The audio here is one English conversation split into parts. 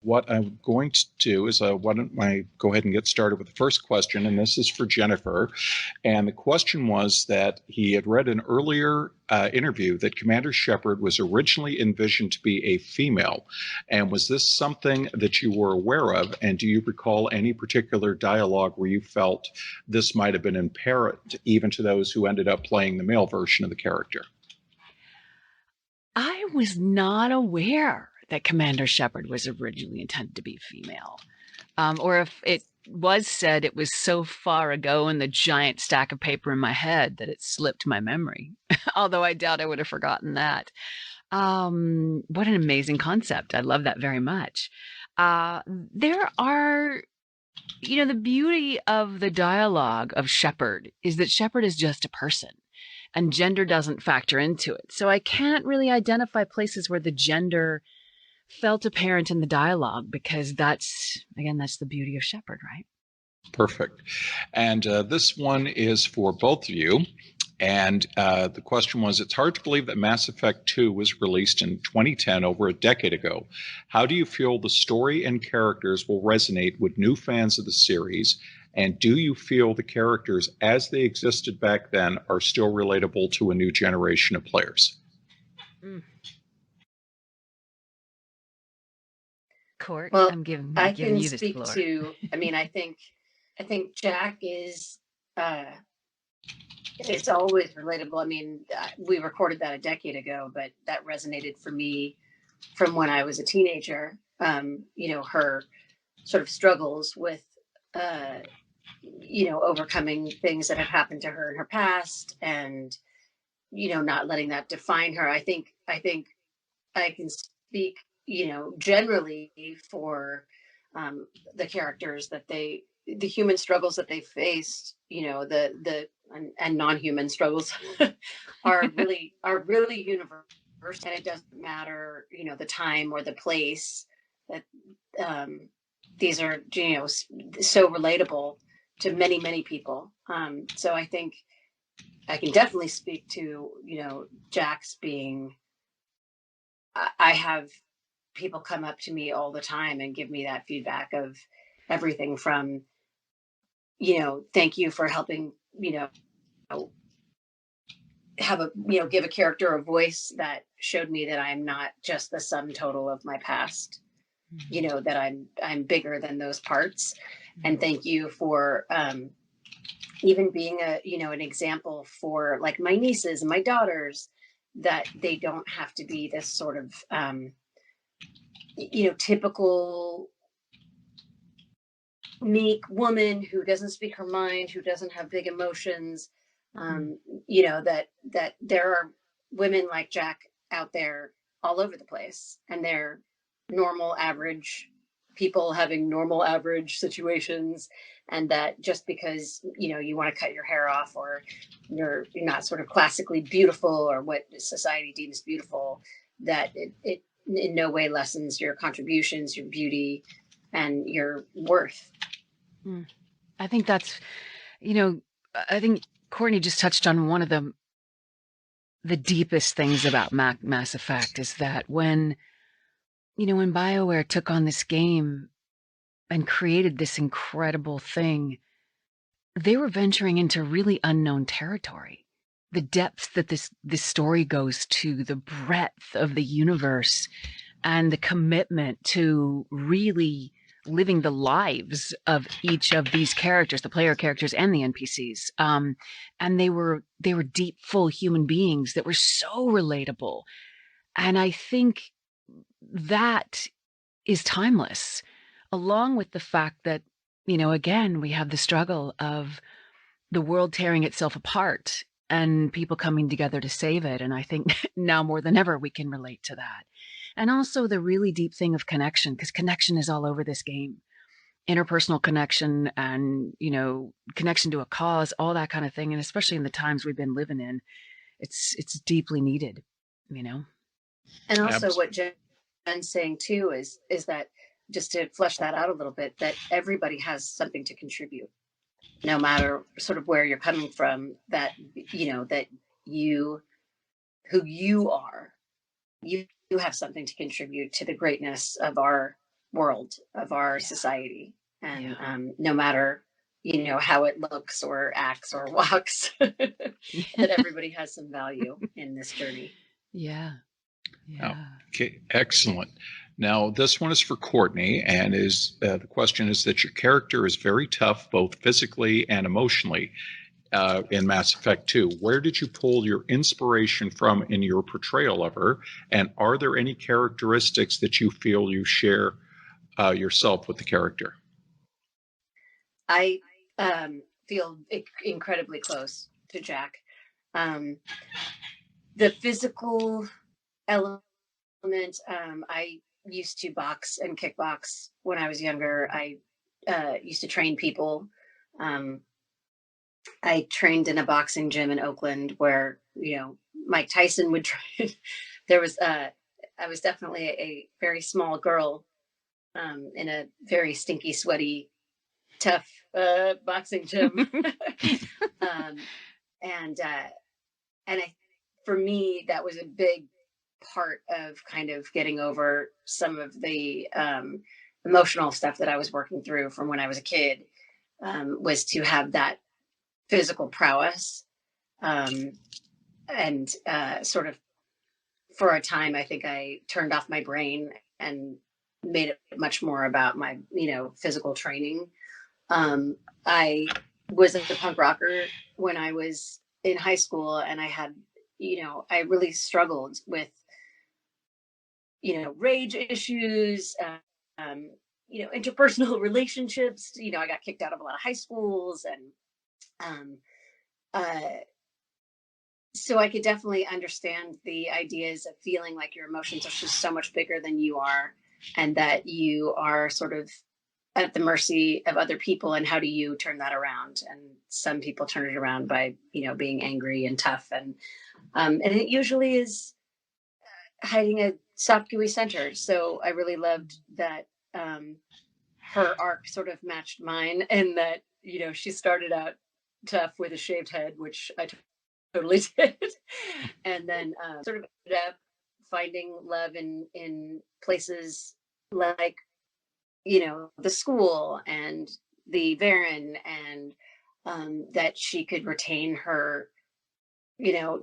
what I'm going to do is why don't I go ahead and get started with the first question, and this is for Jennifer. And the question was that he had read an earlier interview that Commander Shepard was originally envisioned to be a female. And was this something that you were aware of? And do you recall any particular dialogue where you felt this might have been apparent even to those who ended up playing the male version of the character? I was not aware that Commander Shepard was originally intended to be female. Or if it was said, it was so far ago in the giant stack of paper in my head that it slipped my memory. Although I doubt I would have forgotten that. What an amazing concept. I love that very much. There are, the beauty of the dialogue of Shepard is that Shepard is just a person. And gender doesn't factor into it. So I can't really identify places where the gender felt apparent in the dialogue, because that's the beauty of Shepard, right? Perfect. And this one is for both of you. And the question was, it's hard to believe that Mass Effect 2 was released in 2010, over a decade ago. How do you feel the story and characters will resonate with new fans of the series? And do you feel the characters as they existed back then are still relatable to a new generation of players? Court, well, I'm giving I you can this speak floor. to. I mean, I think Jack is. It's always relatable. I mean, we recorded that a decade ago, but that resonated for me from when I was a teenager. Her sort of struggles with, overcoming things that have happened to her in her past, and not letting that define her. I think I can speak, generally for the characters that the human struggles that they faced, and non-human struggles are really universal, and it doesn't matter, the time or the place that these are, so relatable to many, many people. So I think I can definitely speak to, Jax being, I have people come up to me all the time and give me that feedback of everything from, thank you for helping, give a character a voice that showed me that I'm not just the sum total of my past, that I'm bigger than those parts. And thank you for, even being an example for like my nieces and my daughters, that they don't have to be this sort of, typical meek woman who doesn't speak her mind, who doesn't have big emotions. That there are women like Jack out there all over the place, and they're normal, average people having normal, average situations. And that just because, you want to cut your hair off, or you're not sort of classically beautiful, or what society deems beautiful, that it in no way lessens your contributions, your beauty, and your worth. I think that's, I think Courtney just touched on one of the deepest things about Mass Effect, is that when BioWare took on this game and created this incredible thing, they were venturing into really unknown territory. The depth that this story goes to, the breadth of the universe, and the commitment to really living the lives of each of these characters, the player characters and the NPCs. And they were deep, full human beings that were so relatable. And I think that is timeless, along with the fact that, again, we have the struggle of the world tearing itself apart and people coming together to save it. And I think now more than ever, we can relate to that. And also the really deep thing of connection, because connection is all over this game. Interpersonal connection and, connection to a cause, all that kind of thing. And especially in the times we've been living in, it's deeply needed, And also what Jen's saying too is that, just to flesh that out a little bit, that everybody has something to contribute, no matter sort of where you're coming from, that, that who you are, you have something to contribute to the greatness of our world of our society. And no matter, how it looks or acts or walks, that everybody has some value in this journey. Yeah. Yeah. Okay, excellent. Now, this one is for Courtney, and the question is that your character is very tough, both physically and emotionally, in Mass Effect 2. Where did you pull your inspiration from in your portrayal of her? And are there any characteristics that you feel you share yourself with the character? I feel incredibly close to Jack. The physical element, I used to box and kickbox when I was younger. I used to train people. I trained in a boxing gym in Oakland where, Mike Tyson would train. I was definitely a very small girl in a very stinky, sweaty, tough boxing gym. And for me, that was a big part of kind of getting over some of the emotional stuff that I was working through from when I was a kid, was to have that physical prowess. And sort of for a time, I think I turned off my brain and made it much more about my, physical training. I was a punk rocker when I was in high school, and I had, I really struggled with, rage issues, interpersonal relationships. I got kicked out of a lot of high schools, and so I could definitely understand the ideas of feeling like your emotions are just so much bigger than you are, and that you are sort of at the mercy of other people. And how do you turn that around? And some people turn it around by, being angry and tough. And it usually is hiding a soft, gooey center. So I really loved that her arc sort of matched mine, and that, she started out tough with a shaved head, which I totally did. And then sort of ended up finding love in places like, the school and the Varen, and that she could retain her,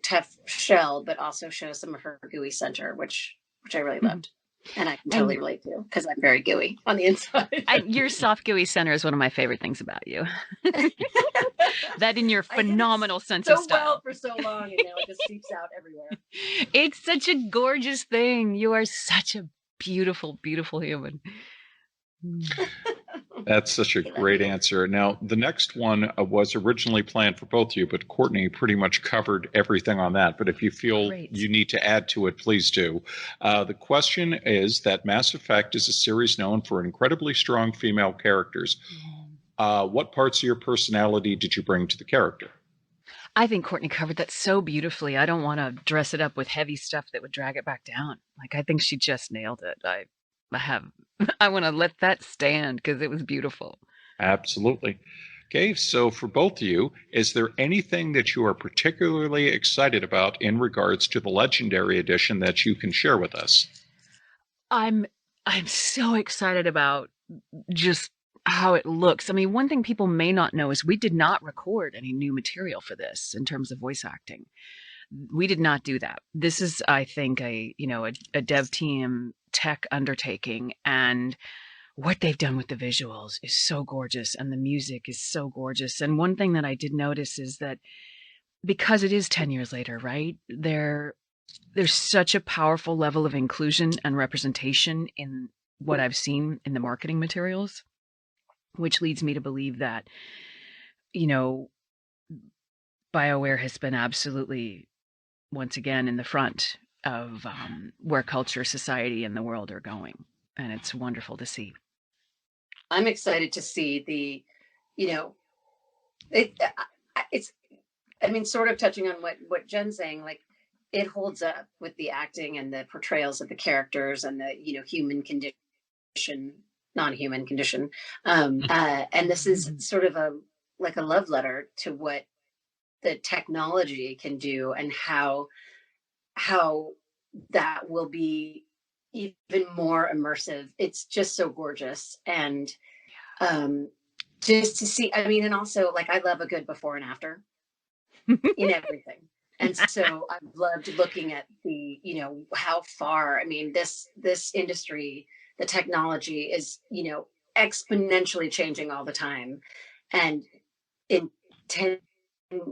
tough shell, but also show some of her gooey center, which I really loved. And I can totally relate to, because I'm very gooey on the inside. Your soft, gooey center is one of my favorite things about you. That in your phenomenal sense of style. Well for so long, and now it just seeps out everywhere. It's such a gorgeous thing. You are such a beautiful, beautiful human. That's such a great answer. Now, the next one was originally planned for both of you, but Courtney pretty much covered everything on that. But if you feel you need to add to it, please do. The question is that Mass Effect is a series known for incredibly strong female characters. What parts of your personality did you bring to the character? I think Courtney covered that so beautifully. I don't want to dress it up with heavy stuff that would drag it back down. Like, I think she just nailed it. I want to let that stand because it was beautiful. Absolutely. Okay, so for both of you, is there anything that you are particularly excited about in regards to the Legendary Edition that you can share with us? I'm so excited about just how it looks. I mean, one thing people may not know is we did not record any new material for this in terms of voice acting. We did not do that. This is, I think, a dev team tech undertaking, and what they've done with the visuals is so gorgeous, and the music is so gorgeous. And one thing that I did notice is that because it is 10 years later, right? There's such a powerful level of inclusion and representation in what I've seen in the marketing materials, which leads me to believe that, BioWare has been absolutely, once again, in the front of where culture, society, and the world are going. And it's wonderful to see. I'm excited to see sort of touching on what Jen's saying, like, it holds up with the acting and the portrayals of the characters and the, human condition, non-human condition. And this is sort of a love letter to what the technology can do, and how that will be even more immersive. It's just so gorgeous. And just to see, I mean, and also like I love a good before and after in everything. And so I've loved looking at the, you know, how far, I mean, this industry, the technology is, you know, exponentially changing all the time. And in 10,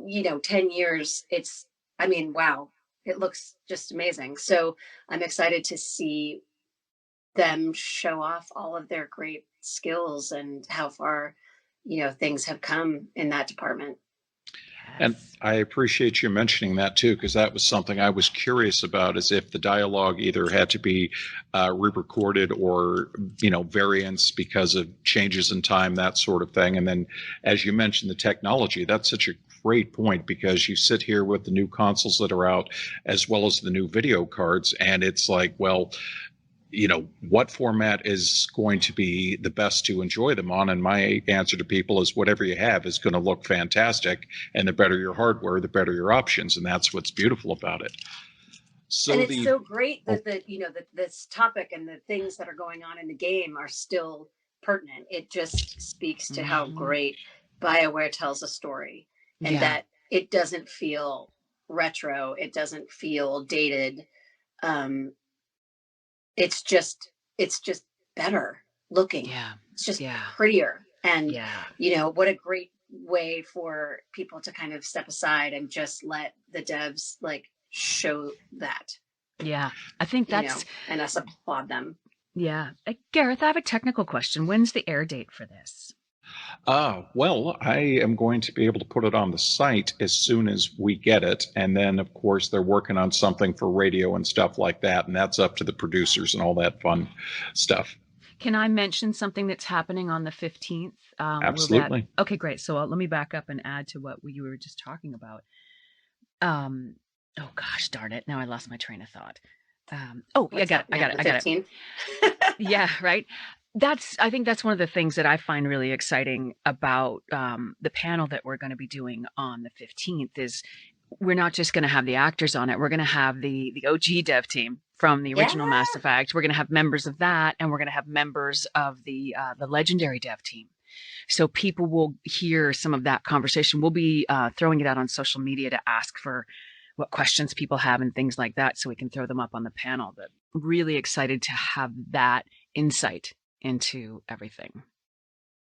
you know, 10 years, it's, I mean, wow, it looks just amazing. So I'm excited to see them show off all of their great skills and how far, you know, things have come in that department. And I appreciate you mentioning that too, because that was something I was curious about, is if the dialogue either had to be re-recorded or, you know, variants because of changes in time, that sort of thing. And then, as you mentioned, the technology, that's such a great point, because you sit here with the new consoles that are out, as well as the new video cards, and it's like, well, you know, what format is going to be the best to enjoy them on? And my answer to people is whatever you have is going to look fantastic. And the better your hardware, the better your options. And that's what's beautiful about it. So and it's so great that you know, that this topic and the things that are going on in the game are still pertinent. It just speaks to how great BioWare tells a story, and that it doesn't feel retro. It doesn't feel dated. It's just better looking. Yeah. It's just prettier. And, you know, what a great way for people to kind of step aside and just let the devs like show that. Yeah. I think that's, you know, and us applaud them. Yeah. Gareth, I have a technical question. When's the air date for this? Well, I am going to be able to put it on the site as soon as we get it. And then, of course, they're working on something for radio and stuff like that. And that's up to the producers and all that fun stuff. Can I mention something that's happening on the 15th? Absolutely. Okay, great. So let me back up and add to what you were just talking about. Oh, gosh, darn it. Now I lost my train of thought. I got it. Yeah, right. I think that's one of the things that I find really exciting about the panel that we're going to be doing on the 15th is we're not just going to have the actors on it. We're going to have the OG dev team from the original Mass Effect. We're going to have members of that, and we're going to have members of the legendary dev team. So people will hear some of that conversation. We'll be throwing it out on social media to ask for what questions people have and things like that, so we can throw them up on the panel. But really excited to have that insight into everything.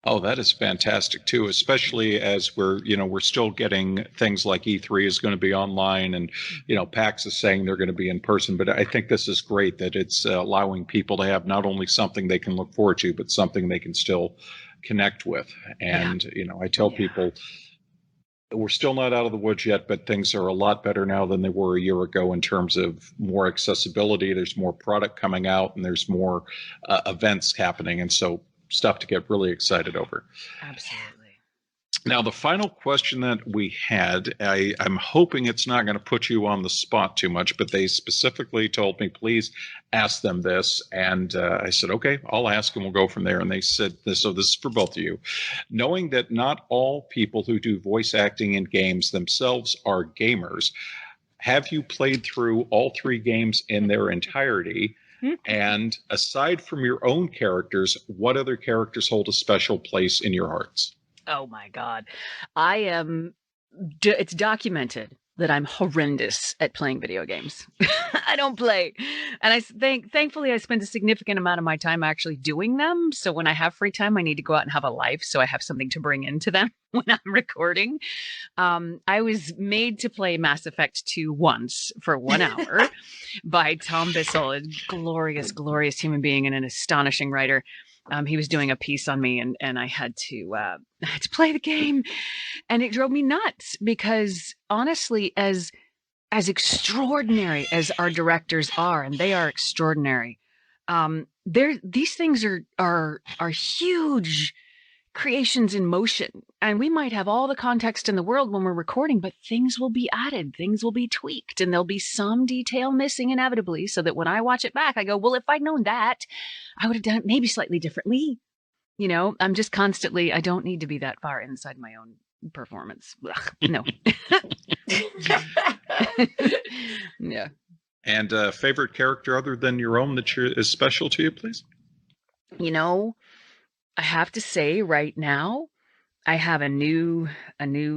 Oh, that is fantastic too, especially as we're still getting things like E3 is going to be online, and, you know, PAX is saying they're going to be in person. But I think this is great that it's allowing people to have not only something they can look forward to, but something they can still connect with. And, you know, I tell people we're still not out of the woods yet, but things are a lot better now than they were a year ago in terms of more accessibility. There's more product coming out, and there's more events happening. And so stuff to get really excited over. Absolutely. Now, the final question that we had, I'm hoping it's not going to put you on the spot too much, but they specifically told me, please ask them this. And I said, okay, I'll ask and we'll go from there. And they said, so this is for both of you. Knowing that not all people who do voice acting in games themselves are gamers, have you played through all 3 games in their entirety? And aside from your own characters, what other characters hold a special place in your hearts? Oh my God. It's documented that I'm horrendous at playing video games. I don't play. And thankfully I spend a significant amount of my time actually doing them. So when I have free time, I need to go out and have a life. So I have something to bring into them when I'm recording. I was made to play Mass Effect 2 once for 1 hour by Tom Bissell, a glorious, glorious human being and an astonishing writer. He was doing a piece on me, and I had to play the game, and it drove me nuts because honestly, as extraordinary as our directors are, and they are extraordinary, these things are huge creations in motion, and we might have all the context in the world when we're recording, but things will be added, things will be tweaked, and there'll be some detail missing inevitably, so that when I watch it back, I go, well, if I'd known that, I would have done it maybe slightly differently. You know, I'm just constantly, I don't need to be that far inside my own performance. Ugh, no. Yeah. And a favorite character other than your own that is special to you, please? You know, I have to say right now, I have a new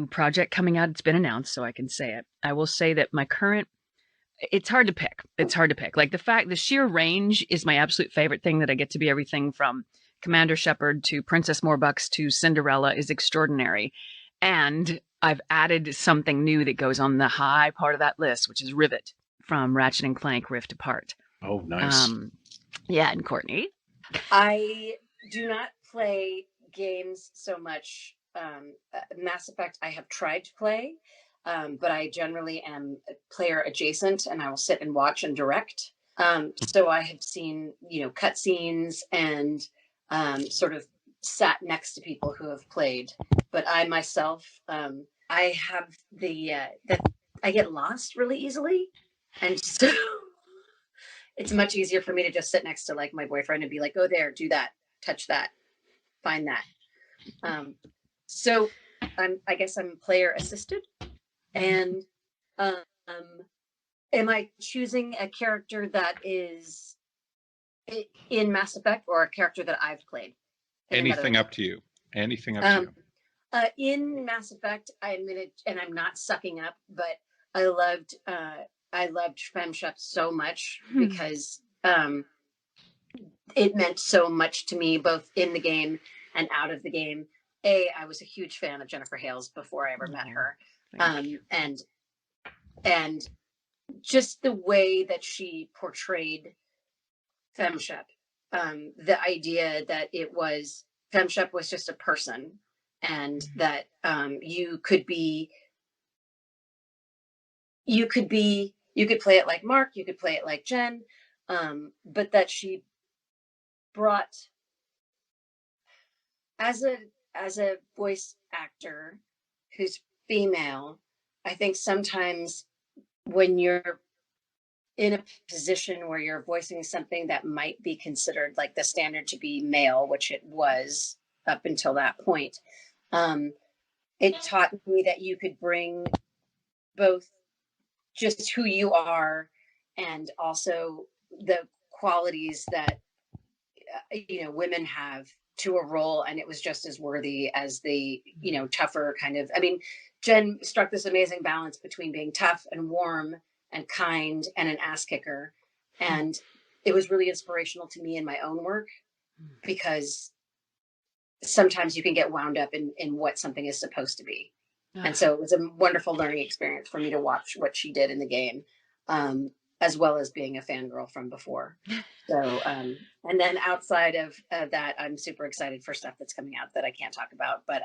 project coming out. It's been announced, so I can say it. I will say that my current it's hard to pick. It's hard to pick. Like the sheer range is my absolute favorite thing that I get to be everything from Commander Shepard to Princess Morbucks to Cinderella is extraordinary. And I've added something new that goes on the high part of that list, which is Rivet from Ratchet and Clank Rift Apart. Oh, nice. Yeah, and Courtney. I do not play games so much. Mass Effect, I have tried to play, but I generally am player adjacent, and I will sit and watch and direct. So I have seen, cutscenes and sort of sat next to people who have played. But I myself, I have that I get lost really easily, and so it's much easier for me to just sit next to like my boyfriend and be like, go there, do that, touch that, find that. So I guess I'm player assisted. And am I choosing a character that is in Mass Effect or a character that I've played? Anything up to you. Anything up to you. In Mass Effect, I admit it, and I'm not sucking up, but I loved FemShep so much because it meant so much to me, both in the game and out of the game. I was a huge fan of Jennifer Hales before I ever met her. And just the way that she portrayed FemShep, the idea that FemShep was just a person, and that you could play it like Mark, you could play it like Jen, but that she brought, as a voice actor who's female, I think sometimes when you're in a position where you're voicing something that might be considered like the standard to be male, which it was up until that point, it taught me that you could bring both just who you are and also the qualities that women have to a role, and it was just as worthy as the tougher kind of, Jen struck this amazing balance between being tough and warm and kind and an ass kicker, and it was really inspirational to me in my own work, because sometimes you can get wound up in what something is supposed to be. And so it was a wonderful learning experience for me to watch what she did in the game, as well as being a fangirl from before. So, and then outside of that, I'm super excited for stuff that's coming out that I can't talk about. But,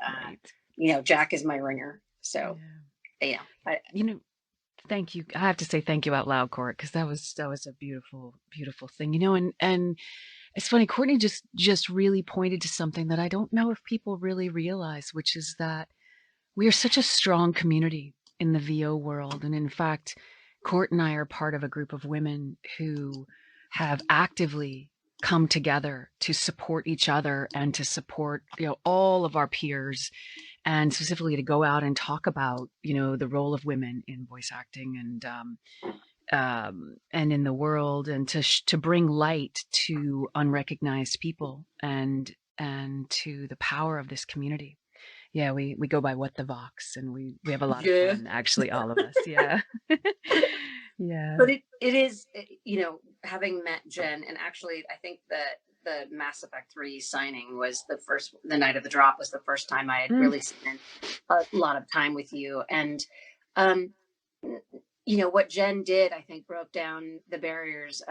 Jack is my ringer. So, thank you. I have to say thank you out loud, Court, because that was a beautiful, beautiful thing, and it's funny. Courtney just really pointed to something that I don't know if people really realize, which is that we are such a strong community in the VO world. And in fact, Court and I are part of a group of women who have actively come together to support each other and to support, all of our peers, and specifically to go out and talk about, the role of women in voice acting and in the world, and to bring light to unrecognized people and to the power of this community. Yeah, we go by What the Vox, and we have a lot of fun, actually, all of us. Yeah. Yeah. But it is, having met Jen, and actually I think that the Mass Effect 3 signing was the night of the drop was the first time I had really spent a lot of time with you. And, what Jen did, I think, broke down the barriers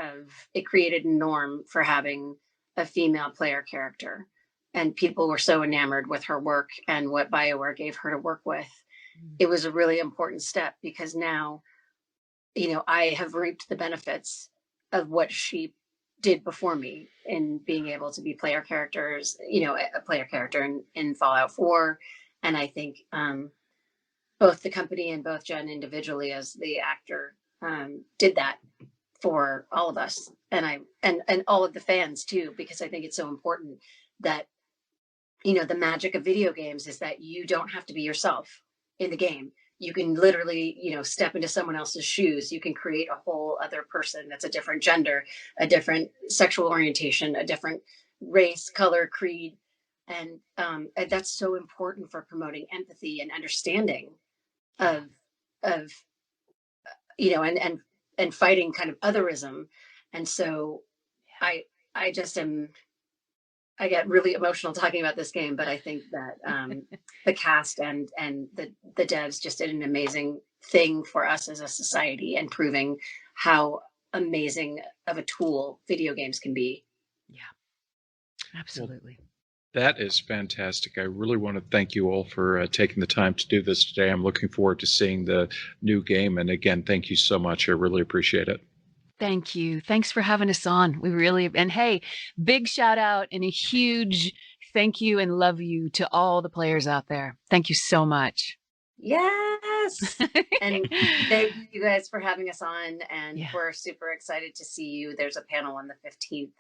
it created a norm for having a female player character. And people were so enamored with her work and what BioWare gave her to work with. It was a really important step, because now, I have reaped the benefits of what she did before me in being able to be a player character in Fallout 4. And I think both the company and both Jen individually as the actor did that for all of us, and all of the fans too, because I think it's so important that the magic of video games is that you don't have to be yourself in the game. you can literally, step into someone else's shoes. You can create a whole other person that's a different gender, a different sexual orientation, a different race, color, creed. And that's so important for promoting empathy and understanding of and fighting kind of otherism. And so I just I get really emotional talking about this game, but I think that the cast and the devs just did an amazing thing for us as a society, and proving how amazing of a tool video games can be. Yeah, absolutely. Well, that is fantastic. I really want to thank you all for taking the time to do this today. I'm looking forward to seeing the new game. And again, thank you so much. I really appreciate it. Thank you. Thanks for having us on. We really, and hey, big shout out and a huge thank you and love you to all the players out there. Thank you so much. Yes. And thank you guys for having us on. And we're super excited to see you. There's a panel on the 15th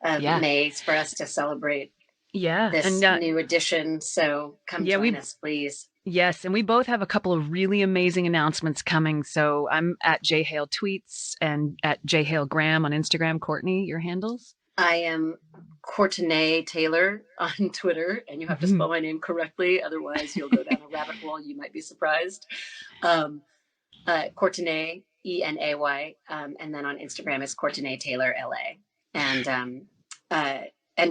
of May for us to celebrate this new edition. So come join us, please. Yes, and we both have a couple of really amazing announcements coming. So I'm at Hale Tweets and at Hale Graham on Instagram. Courtney, your handles? I am Courtenay Taylor on Twitter, and you have to spell my name correctly. Otherwise, you'll go down a rabbit hole. You might be surprised. Courtenay, ENAY. And then on Instagram, it's Courtenay Taylor, LA. And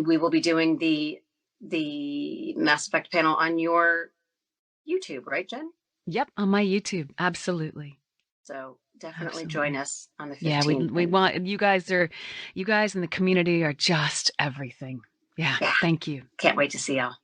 we will be doing the Mass Effect panel on your YouTube, right, Jen? Yep, on my YouTube. Absolutely. So definitely join us on the 15th. Yeah, we want you guys in the community are just everything. Yeah. Thank you. Can't wait to see y'all.